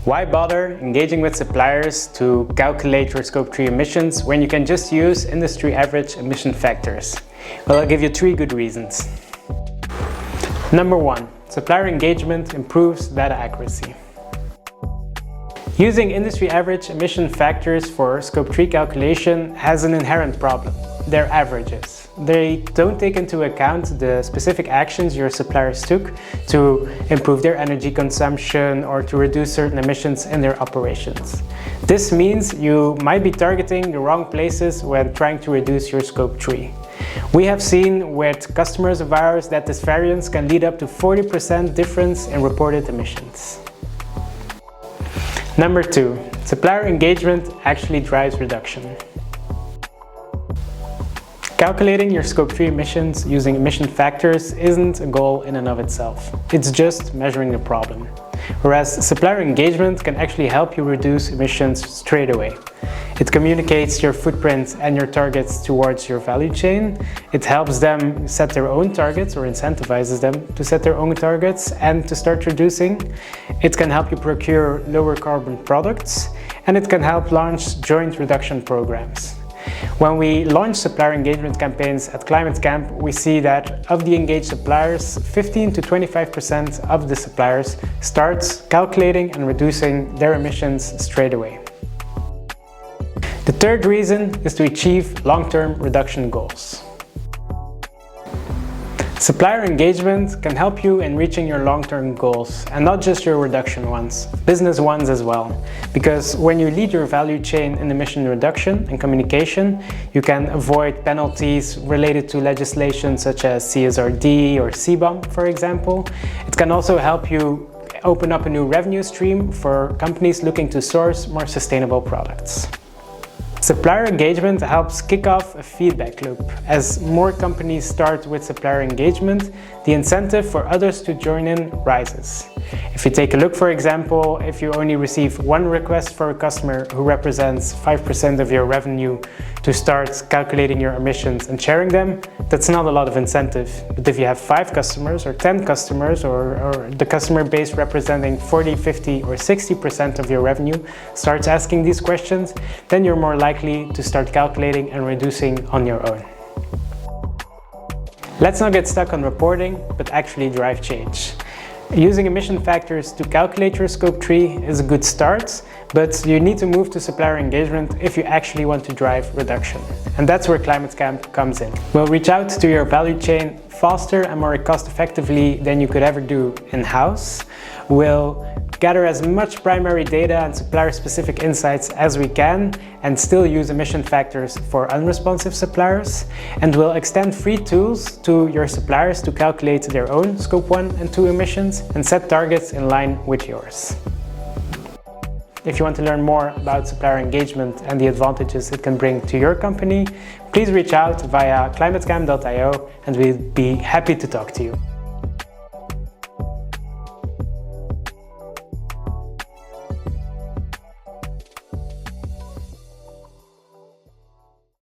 Why bother engaging with suppliers to calculate your Scope 3 emissions when you can just use industry average emission factors? Well, I'll give you 3 good reasons. Number 1, supplier engagement improves data accuracy. Using industry average emission factors for Scope 3 calculation has an inherent problem. They're averages. They don't take into account the specific actions your suppliers took to improve their energy consumption or to reduce certain emissions in their operations. This means you might be targeting the wrong places when trying to reduce your Scope 3. We have seen with customers of ours that this variance can lead up to 40% difference in reported emissions. Number 2, supplier engagement actually drives reduction. Calculating your Scope 3 emissions using emission factors isn't a goal in and of itself. It's just measuring the problem. Whereas supplier engagement can actually help you reduce emissions straight away. It communicates your footprint and your targets towards your value chain. It helps them set their own targets or incentivizes them to set their own targets and to start reducing. It can help you procure lower carbon products, and it can help launch joint reduction programs. When we launch supplier engagement campaigns at Climate Camp, we see that of the engaged suppliers, 15 to 25% of the suppliers starts calculating and reducing their emissions straight away. The third reason is to achieve long-term reduction goals. Supplier engagement can help you in reaching your long-term goals, and not just your reduction ones, business ones as well. Because when you lead your value chain in emission reduction and communication, you can avoid penalties related to legislation such as CSRD or CBAM, for example. It can also help you open up a new revenue stream for companies looking to source more sustainable products. Supplier engagement helps kick off a feedback loop. As more companies start with supplier engagement, the incentive for others to join in rises. If you take a look, for example, if you only receive one request for a customer who represents 5% of your revenue to start calculating your emissions and sharing them, that's not a lot of incentive. But if you have 5 customers or 10 customers or the customer base representing 40, 50 or 60% of your revenue starts asking these questions, then you're more likely to start calculating and reducing on your own. Let's not get stuck on reporting, but actually drive change. Using emission factors to calculate your Scope 3 is a good start, but you need to move to supplier engagement if you actually want to drive reduction. And that's where Climate Camp comes in. We'll reach out to your value chain faster and more cost effectively than you could ever do in-house. We'll gather as much primary data and supplier-specific insights as we can and still use emission factors for unresponsive suppliers. And we'll extend free tools to your suppliers to calculate their own Scope 1 and 2 emissions and set targets in line with yours. If you want to learn more about supplier engagement and the advantages it can bring to your company, please reach out via climatecamp.io and we'll be happy to talk to you.